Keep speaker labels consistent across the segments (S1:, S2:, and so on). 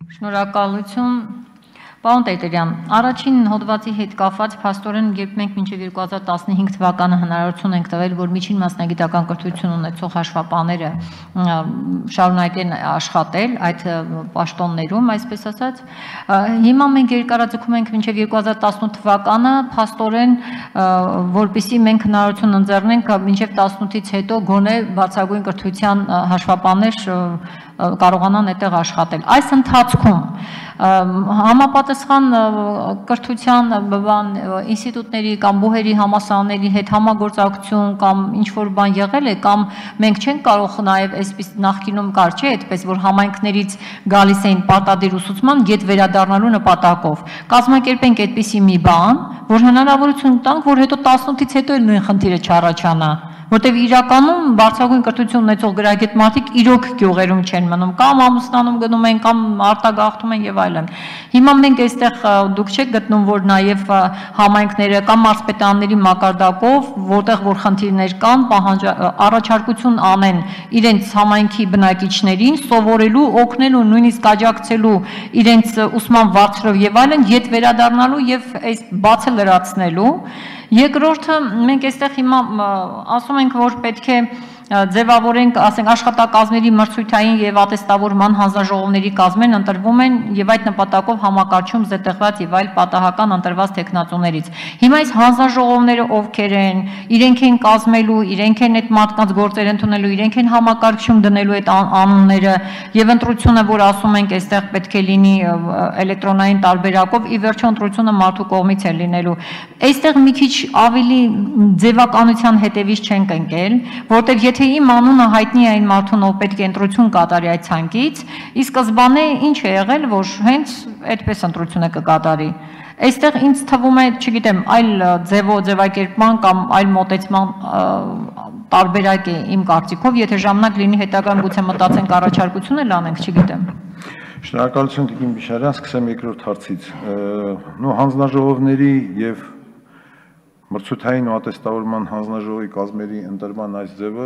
S1: Շնորհակալություն, պարոն Տերտերյան, առաջին հոդվածի հետ կապված փաստորեն, երբ մենք մինչև 2015 թվականը հնարավորություն ենք տվել, որ միջին մասնագիտական կրթություն ունեցող հաշվապահները շարունակեն աշխատել այդ պաշտոններում, այսպես ասած, հիմա մենք երկարաձգում ենք մինչև 2018 թվականը, փաստորեն, որպեսզի մենք հնարավորություն ընձեռնենք մինչև 18-ից հետո գոնե բարձրագույն կրթության հաշվապահներ կարողանան այդտեղ աշխատել։ Այս ընթացքում համապատասխան կրթության ինստիտուտների կամ բուհերի համալսարանների հետ համագործակցություն կամ ինչ-որ բան եղել է, կամ մենք չենք կարող նաև այսպես նախկինում կար չէ, այդպես որ համայնքներից գալիս էին պարտադիր ուսուցման գետ վերադառնալու նպատակով։ Կազմակերպենք այդպիսի մի բան, որ հնարավորություն տանք, որ հետո 18-ից հետո էլ նույն խնդիրը չառաջանա, որտեղ իրականում բարձրագույն կրթություն ունեցող գրագետ մարդիկ իրոք գյուղերում չեն մնում, կամ ամուսնանում գնում են, կամ արտագաղթում են եւ այլն։ Հիմա մենք այստեղ դուք չեք գտնում, որ նաեւ համայնքները կամ մարզպետարանների մակարդակով, որտեղ որ խնդիրներ կան, առաջարկություն անեն իրենց համայնքի բնակիչներին սովորելու, օգնելու, նույնիսկ աջակցելու իրենց ուսման վարձրով եւ այլն, յետ վերադառնալու եւ այս բացը լրացնելու։ Երկրորդը մենք այստեղ հիմա ասում ենք, որ պետք է ձևավորենք, ասենք, աշխատակազմերի մրցույթային եւ ատեստավորման հանձնաժողովների կազմերն ընտրվում են եւ այդ նպատակով համակարգում զետեղված եւ այլ պատահական ընտրված տեխնացուներից։ Հիմա այս հանձնաժողովները ովքեր են, իրենք են կազմելու, իրենք են այդ մարդկանց գործեր ընդունելու, իրենք են համակարգում դնելու այդ անունները եւ ընտրությունը, որ ասում ենք, այստեղ պետք է լինի էլեկտրոնային տարբերակով, ի վերջո ընտրությունը մարդու կողմից է լինելու։ Այստեղ մի քիչ ավելի ձևականության հետևից չենք ընկել, որտեղ եթե իմ անունը հայտնի է այն մարդուն, ով պետք է ընտրություն կատարի այդ ցանկից, ի սկզբանե ինչ է եղել, որ հենց այդպես ընտրությունը կկատարի։ Այստեղ ինձ թվում է, չգիտեմ, այլ ձևակերպման կամ այլ մոտեցման տարբերակ է իմ կարծիքով, եթե ժամանակ լինի հետագան գուցե մտածենք առաջարկություն էլ անենք, չգիտեմ։
S2: Շնորհակալություն Տիկին Բիշարյան, սկսեմ երկրորդ հարցից։ Հանձնաժողովների եւ մրցութային ու ատեստավորման հանձնաժողովի կազմերի ընտրման այս ձևը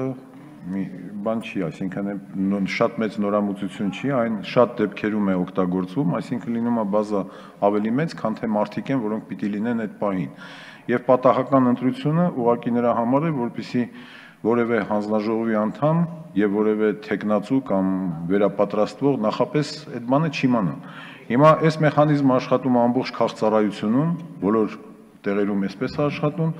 S2: մի բան չի, այսինքն շատ մեծ նորամուծություն չի, այն շատ դեպքերում է օգտագործվում, այսինքն լինում է բազա ավելի մեծ, քան թե մարդիկ են, որոնք պիտի լինեն այդ պահին։ Եվ պատահական ընտրությունը ուղղակի նրա համար է, որպեսզի որևէ հանձնաժողովի անդամ եւ որևէ տեխնացու կամ վերապատրաստվող նախապես այդ բանը չիմանա։ Հիմա այս մեխանիզմը աշխատում է ամբողջ քաղաքծառայությունում, բոլոր տեղերում էսպես է աշխատում։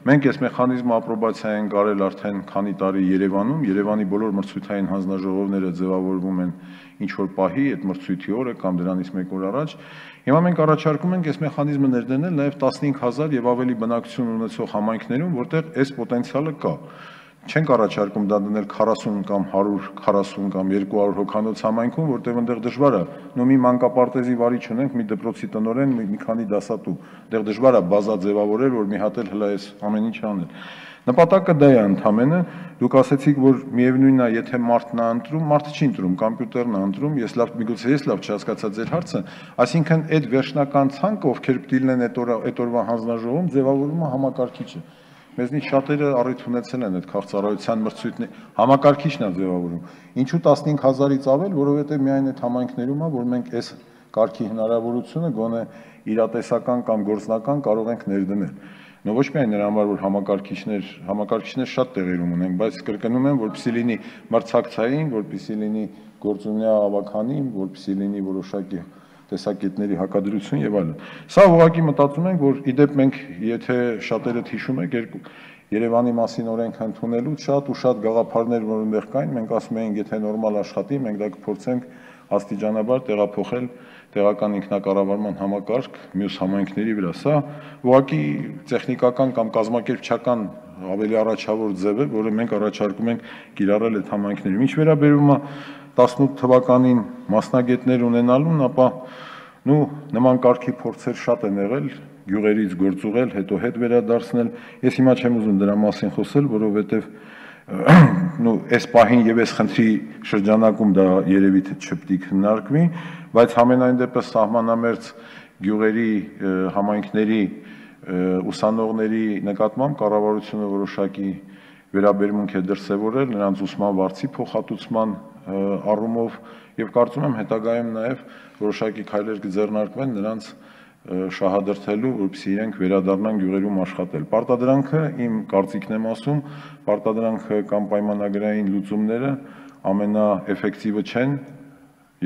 S2: Մենք այս մեխանիզմը ապրոբացիա են կարել արդեն քանի տարի Երևանում, Երևանի բոլոր մրցույթային հանձնաժողովները ձևավորվում են ինչ-որ պահի այդ մրցույթի օրը կամ դրանից մեկ օր առաջ։ Հիմա մենք առաջարկում ենք այս մեխանիզմը ներդնել նաև 15000 եւ ավելի բնակչություն ունեցող համայնքներում, որտեղ այս պոտենցիալը կա։ Չենք առաջարկում դա դնել 40 կամ 140 կամ 200 հոգանոց համայնքում, որտեղ այնտեղ դժվար է, մի մանկապարտեզի վարիչ ունենք, մի դպրոցի տնօրեն, մի քանի դասատու, այնտեղ դժվար է բազա ձևավորել, որ մի հատ էլ հլա այս ամեն ինչ անել։ Նպատակը դա է ընդհանրապես, դուք ասացիք, որ միևնույնն է, եթե մարդն է ընտրում, մարդը չի ընտրում, կոմպյուտերն է ընտրում, միգուցե ես լավ չհասկացա ձեր հարցը, այսինքն այդ վերջնական ցանկը, ովքեր պիտի լինեն այդ օրվա հանձնաժողովում, ձևավորվում է համակարգիչը։ Մեզնից շատերը առիթ ունեցել են այդ քաղաքծառայության մրցույթների համակարգիչն է ձևավորում։ Ինչու 15000-ից ավել, որովհետև միայն այդ համայնքներում է, որ մենք այս կարգի հնարավորությունը գոնե իրատեսական կամ գործնական կարող ենք ներդնել։ Ոչ միայն նրա համար, որ համակարգիչներ շատ տեղերում ունենք, բայց կրկնում եմ, որպեսզի լինի մրցակցային, որպեսզի լինի գործունյա ավականին, որպեսզի լինի որոշակի տեսակետների հակադրություն եւ այլն։ Սա ուղղակի մտածում ենք, որ իդեպ մենք, եթե շատերդ հիշում եք, Երևանի մասին օրենք ընդունելուց շատ ու շատ գաղափարներ, որ այնտեղ կային, մենք ասում էինք, եթե նորմալ աշխատի, մենք դա կփորձենք աստիճանաբար տեղափոխել տեղական ինքնակառավարման համակարգ մյուս համայնքների վրա։ Սա ուղղակի տեխնիկական կամ կազմակերպչական ավելի առաջավոր ձև է, որը մենք առաջարկում ենք կիրառել այդ համայնքներում։ Ինչ վերաբերում է 18 թվականին մասնագետներ ունենալուն, ապա նման կարգի փորձեր շատ են եղել, գյուղերից գործուղել, հետո հետ վերադարձնել։ Ես հիմա չեմ ուզում դրա մասին խոսել, որովհետև այս պահին եւ այս խնդրի շրջանակում դա երևի թե չպետք է քննարկվի, բայց համենայն դեպս սահմանամերձ գյուղերի համայնքների ուսանողների նկատմամբ կառավարությունը որոշակի վերաբերմունք է դրսևորել նրանց ուսման վարձի փոխհատուցման առումով եւ կարծում եմ հետագայում նաեւ որոշակի քայլեր կձեռնարկվեն նրանց շահադրթելու, որպեսզի իրենք վերադառնան գյուղերում աշխատել։ Պարտադրանքը իմ կարծիքն եմ ասում, պարտադրանքը կամ պայմանագրային լուծումները ամենաէֆեկտիվը չեն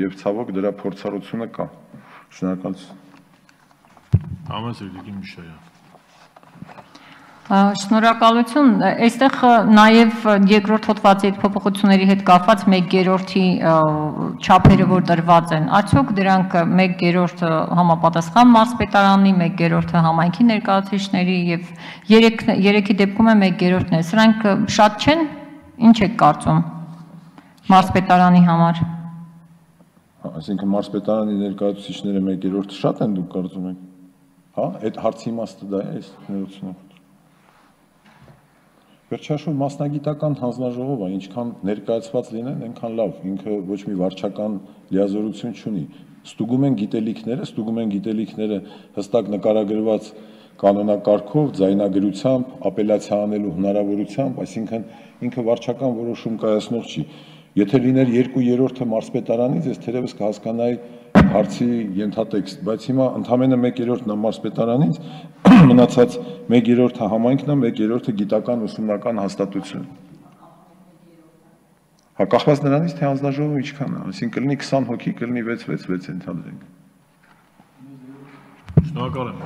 S2: եւ ցավոք դրա փորձառությունը կա։ Շնորհակալություն։
S3: Համասերգին Միշայան։
S1: Շնորհակալություն, այստեղ նաև երկրորդ հոդվածի հետ փոփոխությունների հետ կապված 1/3-ի չափերը, որ դրված են, արդյոք դրանք 1/3-ը համապատասխան մարզպետարանի, 1/3-ը համայնքի ներկայացուցիչների եւ 3-ի դեպքում է 1/3-ն է։ Սրանք շատ չեն, ինչ եք կարծում մարզպետարանի համար։
S2: Այսինքն մարզպետարանի ներկայացուցիչները 1/3 շատ են, դուք կարծում եք։ Հա, այդ հարցի իմաստը դա է, ներողություն։ Վերջաշուտ մասնագիտական հանձնաժողովը ինչքան ներկայացված լինեն, այնքան լավ, ինքը ոչ մի վարչական լիազորություն չունի։ Ստուգում են գիտելիքները հստակ նկարագրված կանոնակարգով, ձայնագրությամբ, ապելացիա անելու հնարավորությամբ, այսինքն ինքը վարչական որոշում կայացնող չի։ Եթե լիներ 2/3-ը մարզպետարանից, ես թերևս կհասկանայի հարցի ենթատեքստ, բայց հիմա ընդամենը 1/3-ն է մարզպետարանից, մնացած 1/3-ը համայնքն է, 1/3-ը գիտական ուսումնական հաստատություն։ Հա, կախված նրանից, թե հանձնաժողովը ինչքան է, այսինքն կլինի 20 հոգի, կլինի 6 ընդհանրենք։
S3: Շնորհակալ եմ։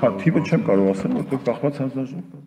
S2: Հա, թիվը չեմ կարող ասել, որտեղ կախված հանձնաժողով։